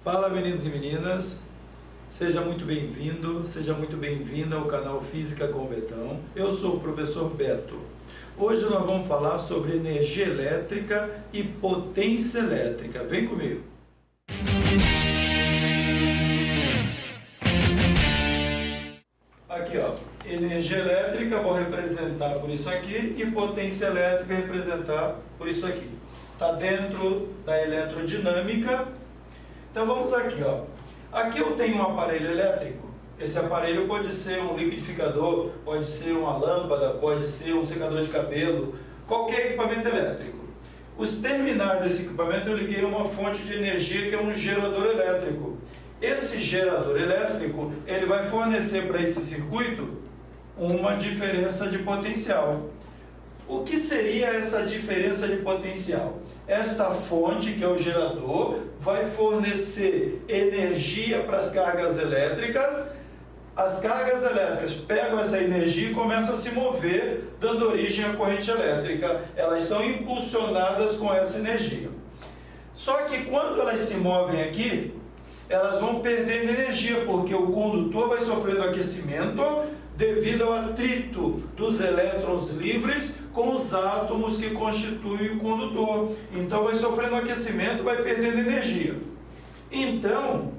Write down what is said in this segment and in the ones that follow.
Fala, meninos e meninas, seja muito bem-vindo, seja muito bem-vinda ao canal Física com Betão. Eu sou o professor Beto. Hoje nós vamos falar sobre energia elétrica e potência elétrica. Vem comigo! Aqui, ó, energia elétrica vou representar por isso aqui e potência elétrica representar por isso aqui. Está dentro da eletrodinâmica. Então vamos aqui, ó. Aqui eu tenho um aparelho elétrico. Esse aparelho pode ser um liquidificador, pode ser uma lâmpada, pode ser um secador de cabelo, qualquer equipamento elétrico. Os terminais desse equipamento eu liguei a uma fonte de energia que é um gerador elétrico. Esse gerador elétrico, ele vai fornecer para esse circuito uma diferença de potencial. O que seria essa diferença de potencial? Esta fonte, que é o gerador, vai fornecer energia para as cargas elétricas. As cargas elétricas pegam essa energia e começam a se mover, dando origem à corrente elétrica. Elas são impulsionadas com essa energia. Só que quando elas se movem aqui, elas vão perdendo energia, porque o condutor vai sofrendo aquecimento devido ao atrito dos elétrons livres com os átomos que constituem o condutor. Então vai sofrendo aquecimento, vai perdendo energia. Então,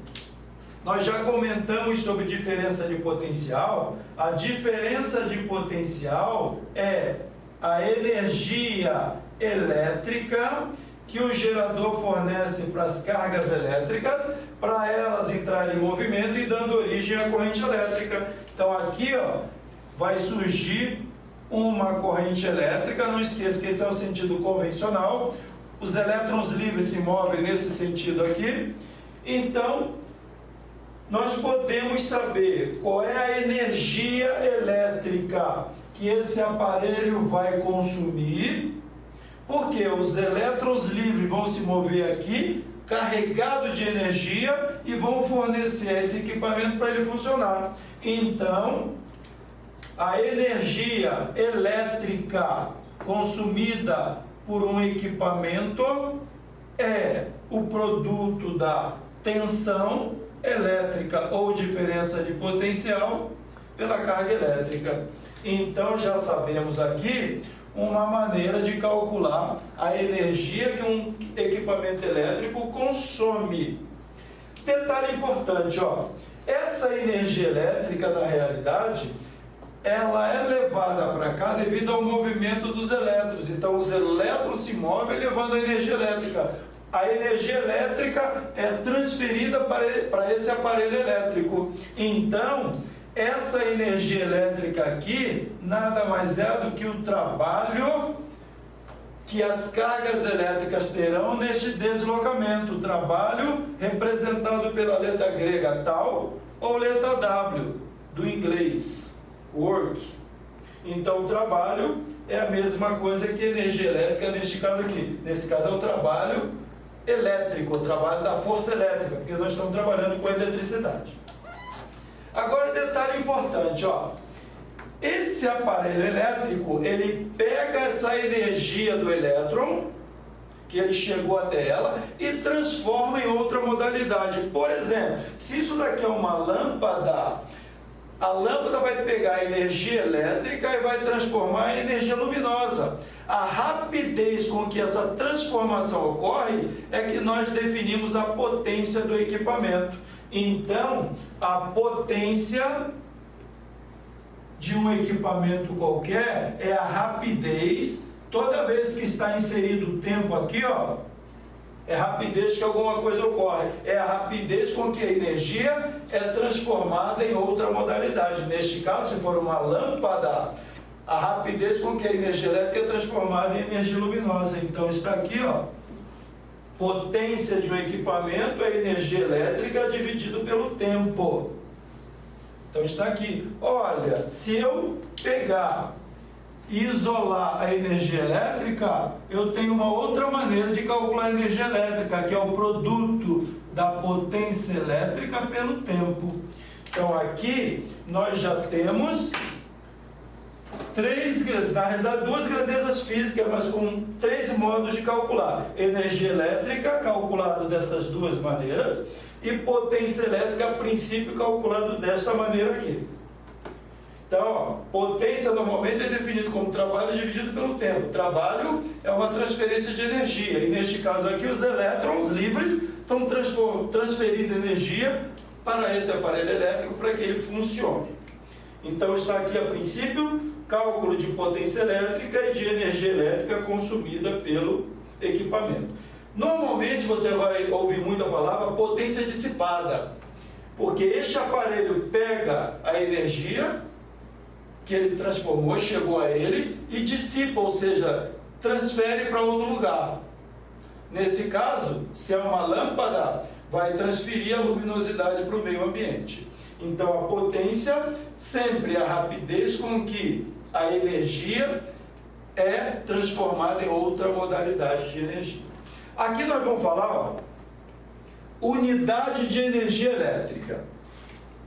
nós já comentamos sobre diferença de potencial. A diferença de potencial é a energia elétrica que o gerador fornece para as cargas elétricas, para elas entrarem em movimento e dando origem à corrente elétrica. Então aqui, ó, vai surgir uma corrente elétrica. Não esqueça que esse é o sentido convencional. Os elétrons livres se movem nesse sentido aqui. Então, nós podemos saber qual é a energia elétrica que esse aparelho vai consumir, porque os elétrons livres vão se mover aqui, carregado de energia, e vão fornecer esse equipamento para ele funcionar. Então, a energia elétrica consumida por um equipamento é o produto da tensão elétrica ou diferença de potencial pela carga elétrica. Então, já sabemos aqui uma maneira de calcular a energia que um equipamento elétrico consome. Detalhe importante, ó, essa energia elétrica, na realidade, ela é levada para cá devido ao movimento dos elétrons. Então, os elétrons se movem levando a energia elétrica. A energia elétrica é transferida para esse aparelho elétrico. Então, essa energia elétrica aqui nada mais é do que o trabalho que as cargas elétricas terão neste deslocamento. O trabalho representado pela letra grega tal ou letra W, do inglês, work. Então o trabalho é a mesma coisa que energia elétrica neste caso aqui. Nesse caso é o trabalho elétrico, o trabalho da força elétrica, porque nós estamos trabalhando com eletricidade. Agora, detalhe importante, ó. Esse aparelho elétrico, ele pega essa energia do elétron, que ele chegou até ela, e transforma em outra modalidade. Por exemplo, se isso daqui é uma lâmpada, a lâmpada vai pegar a energia elétrica e vai transformar em energia luminosa. A rapidez com que essa transformação ocorre é que nós definimos a potência do equipamento. Então, a potência de um equipamento qualquer é a rapidez. Toda vez que está inserido o tempo aqui, ó, é rapidez que alguma coisa ocorre. É a rapidez com que a energia é transformada em outra modalidade. Neste caso, se for uma lâmpada, a rapidez com que a energia elétrica é transformada em energia luminosa. Então, está aqui, ó. Potência de um equipamento é energia elétrica dividido pelo tempo. Então está aqui. Olha, se eu pegar e isolar a energia elétrica, eu tenho uma outra maneira de calcular a energia elétrica, que é o produto da potência elétrica pelo tempo. Então aqui nós já temos na realidade, duas grandezas físicas, mas com 3 modos de calcular. Energia elétrica, calculado dessas duas maneiras, e potência elétrica, a princípio, calculado desta maneira aqui. Então, ó, potência normalmente é definido como trabalho dividido pelo tempo. Trabalho é uma transferência de energia, e neste caso aqui, os elétrons livres estão transferindo energia para esse aparelho elétrico para que ele funcione. Então, está aqui, a princípio, cálculo de potência elétrica e de energia elétrica consumida pelo equipamento. Normalmente, você vai ouvir muito a palavra potência dissipada, porque este aparelho pega a energia que ele transformou, chegou a ele, e dissipa, ou seja, transfere para outro lugar. Nesse caso, se é uma lâmpada, vai transferir a luminosidade para o meio ambiente. Então, a potência sempre é a rapidez com que a energia é transformada em outra modalidade de energia. Aqui nós vamos falar, ó, unidade de energia elétrica.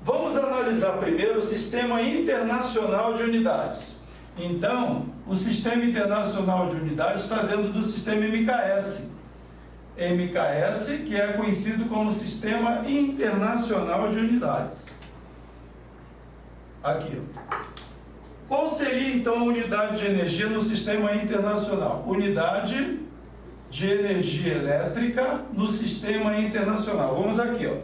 Vamos analisar primeiro o Sistema Internacional de Unidades. Então, o Sistema Internacional de Unidades está dentro do Sistema MKS. MKS, que é conhecido como Sistema Internacional de Unidades. Aqui, ó. Qual seria, então, a unidade de energia no Sistema Internacional? Unidade de energia elétrica no Sistema Internacional. Vamos aqui, ó.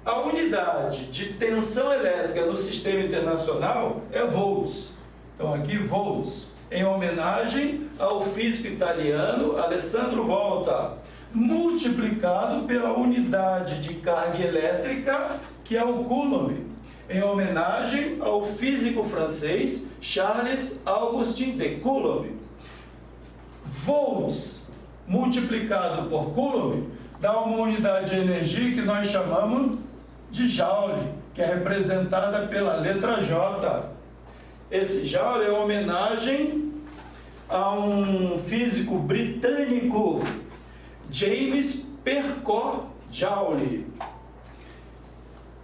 A unidade de tensão elétrica no Sistema Internacional é volts. Então, aqui, volts, em homenagem ao físico italiano Alessandro Volta, multiplicado pela unidade de carga elétrica, que é o Coulomb, em homenagem ao físico francês Charles Augustin de Coulomb. Volts multiplicado por Coulomb dá uma unidade de energia que nós chamamos de Joule, que é representada pela letra J. Esse Joule é uma homenagem a um físico britânico, James Perkor Joule.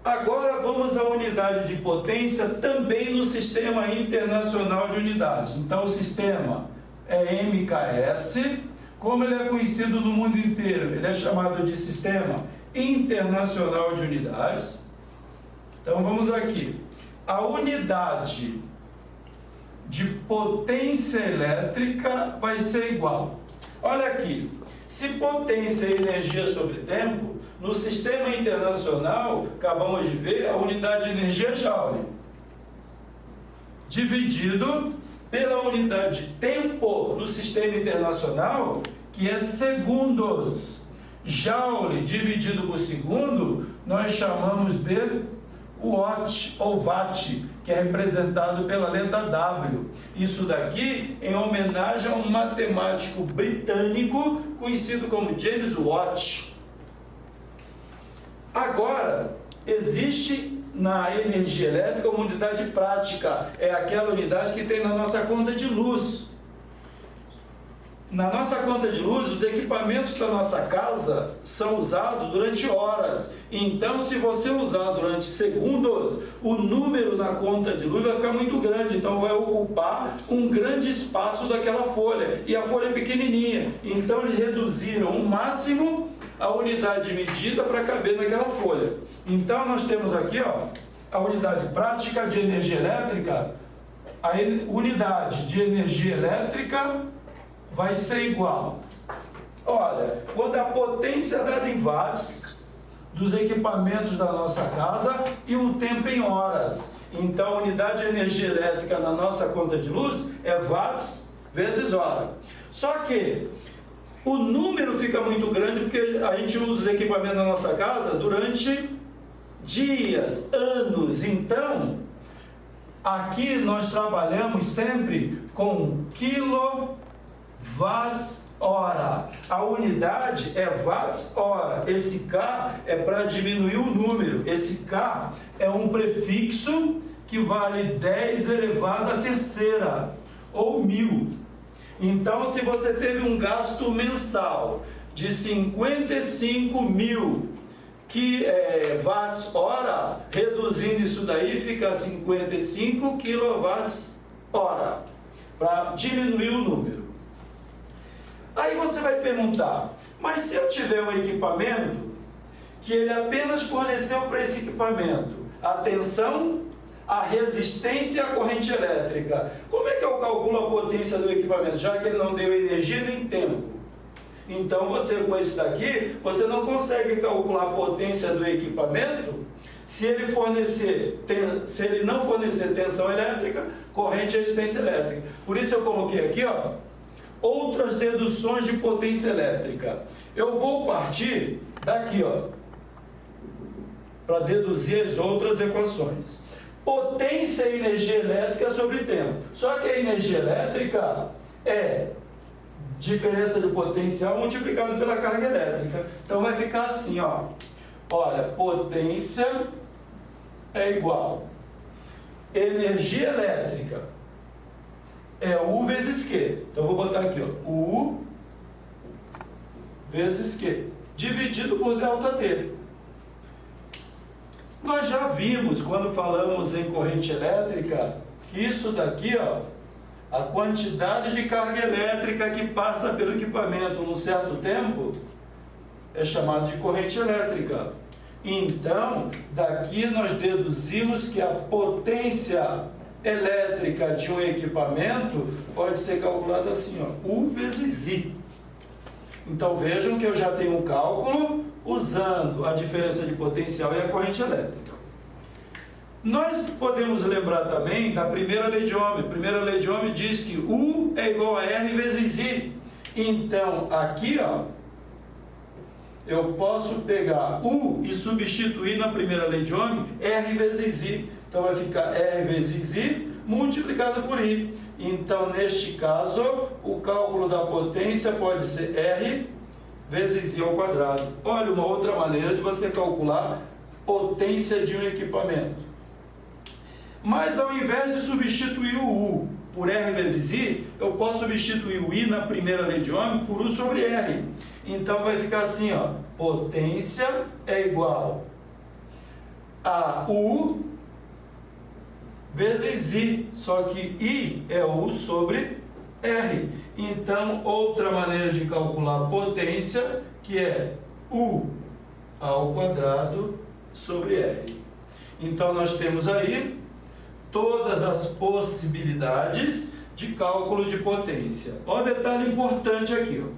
Agora vamos à unidade de potência também no Sistema Internacional de Unidades. Então o sistema é MKS, como ele é conhecido no mundo inteiro, ele é chamado de Sistema Internacional de Unidades. Então vamos aqui. A unidade de potência elétrica vai ser igual. Olha aqui, se potência é energia sobre tempo, no Sistema Internacional, acabamos de ver, a unidade de energia é Joule, dividido pela unidade de tempo no Sistema Internacional, que é segundos. Joule dividido por segundo, nós chamamos de watt ou watt, que é representado pela letra W. Isso daqui em homenagem a um matemático britânico conhecido como James Watt. Agora, existe na energia elétrica uma unidade prática, é aquela unidade que tem na nossa conta de luz. Na nossa conta de luz, os equipamentos da nossa casa são usados durante horas. Então, se você usar durante segundos, o número na conta de luz vai ficar muito grande. Então, vai ocupar um grande espaço daquela folha. E a folha é pequenininha. Então, eles reduziram o máximo a unidade de medida para caber naquela folha. Então, nós temos aqui, ó, a unidade prática de energia elétrica. A unidade de energia elétrica vai ser igual. Olha, quando a potência dada em watts dos equipamentos da nossa casa e o tempo em horas. Então, a unidade de energia elétrica na nossa conta de luz é watts vezes hora. Só que o número fica muito grande porque a gente usa os equipamentos na nossa casa durante dias, anos. Então, aqui nós trabalhamos sempre com quilowatts hora. A unidade é watts hora. Esse K é para diminuir o número. Esse K é um prefixo que vale 10 elevado à terceira, ou 1000. Então, se você teve um gasto mensal de 55.000 watts hora, reduzindo isso daí fica 55 quilowatts Ora, para diminuir o número. Aí você vai perguntar, mas se eu tiver um equipamento que ele apenas forneceu para esse equipamento a tensão, a resistência e a corrente elétrica, como é que eu calculo a potência do equipamento, já que ele não deu energia nem tempo? Então você, com isso daqui, você não consegue calcular a potência do equipamento se ele não fornecer tensão elétrica, corrente e resistência elétrica. Por isso eu coloquei aqui, ó, outras deduções de potência elétrica. Eu vou partir daqui, ó, para deduzir as outras equações. Potência e energia elétrica sobre tempo. Só que a energia elétrica é diferença de potencial multiplicado pela carga elétrica. Então vai ficar assim, ó. Olha, potência é igual energia elétrica é U vezes Q. Então eu vou botar aqui, ó, U vezes Q, dividido por ΔT. Nós já vimos, quando falamos em corrente elétrica, que isso daqui, ó, a quantidade de carga elétrica que passa pelo equipamento num certo tempo é chamado de corrente elétrica. Então, daqui nós deduzimos que a potência elétrica de um equipamento pode ser calculada assim, ó, U vezes I. Então vejam que eu já tenho um cálculo usando a diferença de potencial e a corrente elétrica. Nós podemos lembrar também da primeira lei de Ohm. A primeira lei de Ohm diz que U é igual a R vezes I. Então, aqui, ó, eu posso pegar U e substituir na primeira lei de Ohm R vezes I. Então, vai ficar R vezes I multiplicado por I. Então, neste caso, o cálculo da potência pode ser R vezes I ao quadrado. Olha, uma outra maneira de você calcular potência de um equipamento. Mas, ao invés de substituir o U por R vezes I, eu posso substituir o I na primeira lei de Ohm por U sobre R. Então, vai ficar assim, ó, potência é igual a U vezes I, só que I é U sobre R. Então, outra maneira de calcular potência, que é U ao quadrado sobre R. Então, nós temos aí todas as possibilidades de cálculo de potência. Olha o detalhe importante aqui, ó.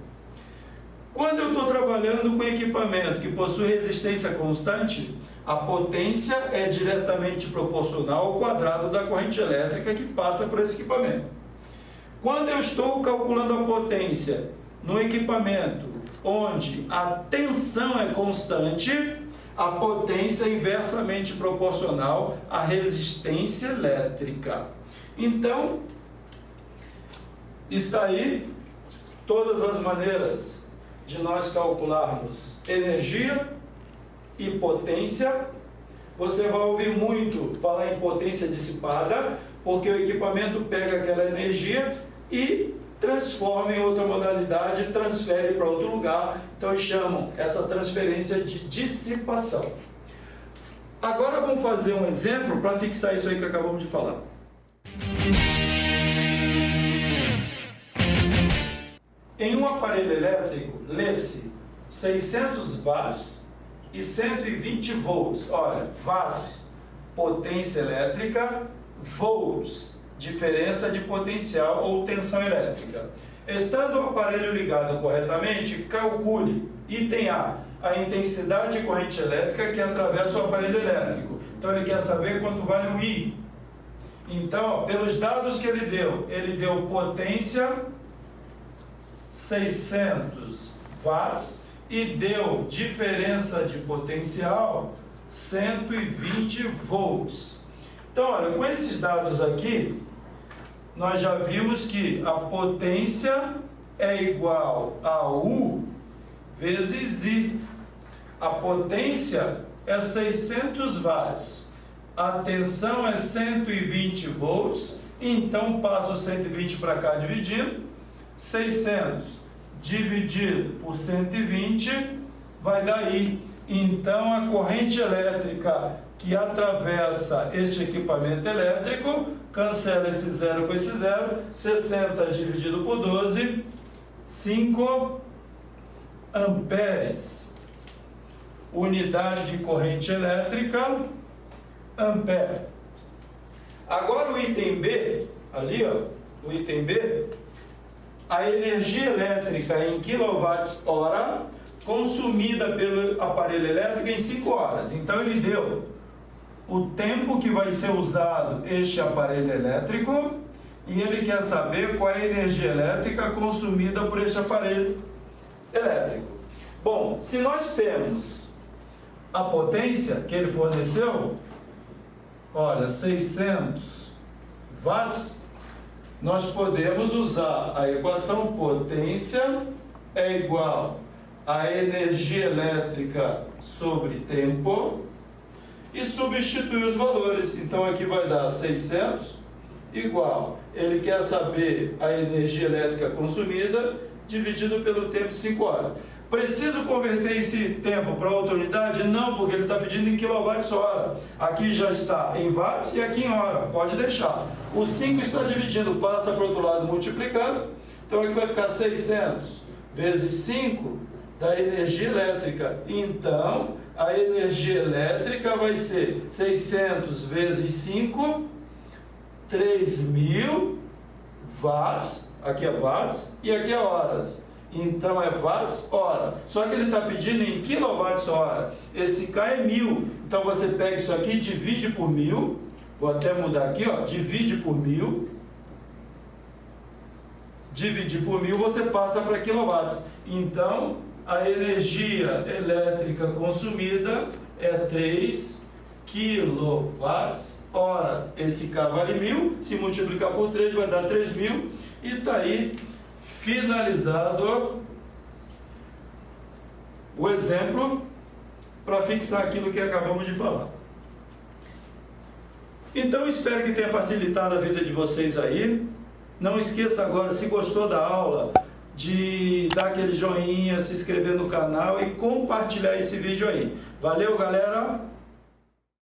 Quando eu estou trabalhando com equipamento que possui resistência constante, a potência é diretamente proporcional ao quadrado da corrente elétrica que passa por esse equipamento. Quando eu estou calculando a potência no equipamento onde a tensão é constante, a potência é inversamente proporcional à resistência elétrica. Então, está aí todas as maneiras de nós calcularmos energia e potência. Você vai ouvir muito falar em potência dissipada, porque o equipamento pega aquela energia e transforma em outra modalidade, transfere para outro lugar. Então eles chamam essa transferência de dissipação. Agora vamos fazer um exemplo para fixar isso aí que acabamos de falar. Em um aparelho elétrico, lê-se 600 watts e 120 volts. Olha, watts, potência elétrica, volts, diferença de potencial ou tensão elétrica. Estando o aparelho ligado corretamente, calcule, item A, a intensidade de corrente elétrica que atravessa o aparelho elétrico. Então ele quer saber quanto vale o I. Então, ó, pelos dados que ele deu potência 600 watts e deu diferença de potencial 120 volts. Então, olha, com esses dados aqui, nós já vimos que a potência é igual a U vezes I. A potência é 600 watts. A tensão é 120 volts. Então, passo 120 para cá dividindo. 600 dividido por 120 vai dar I. Então, a corrente elétrica que atravessa este equipamento elétrico, cancela esse zero com esse zero, 60 dividido por 12, 5 amperes. Unidade de corrente elétrica, ampere. Agora o item B, ali ó, o item B, a energia elétrica em kWh consumida pelo aparelho elétrico em 5 horas. Então ele deu o tempo que vai ser usado este aparelho elétrico e ele quer saber qual é a energia elétrica consumida por este aparelho elétrico. Bom, se nós temos a potência que ele forneceu, olha, 600 watts, nós podemos usar a equação potência é igual a energia elétrica sobre tempo e substituir os valores. Então aqui vai dar 600 igual, ele quer saber a energia elétrica consumida dividido pelo tempo de 5 horas. Preciso converter esse tempo para outra unidade? Não, porque ele está pedindo em kWh. Aqui já está em watts e aqui em hora. Pode deixar. O 5 está dividindo, passa para o outro lado multiplicando. Então aqui vai ficar 600 vezes 5 da energia elétrica. Então a energia elétrica vai ser 600 vezes 5, 3.000 watts. Aqui é watts e aqui é horas. Então é watts hora. Só que ele está pedindo em kWh. Esse K é 1000. Então você pega isso aqui e divide por 1000. Vou até mudar aqui, ó. Divide por 1000. Dividir por 1000 você passa para quilowatts. Então a energia elétrica consumida é 3 quilowatts hora. Esse K vale 1000. Se multiplicar por 3 vai dar 3.000. E está aí finalizado o exemplo para fixar aquilo que acabamos de falar. Então espero que tenha facilitado a vida de vocês aí. Não esqueça agora, se gostou da aula, de dar aquele joinha, se inscrever no canal e compartilhar esse vídeo aí. Valeu, galera!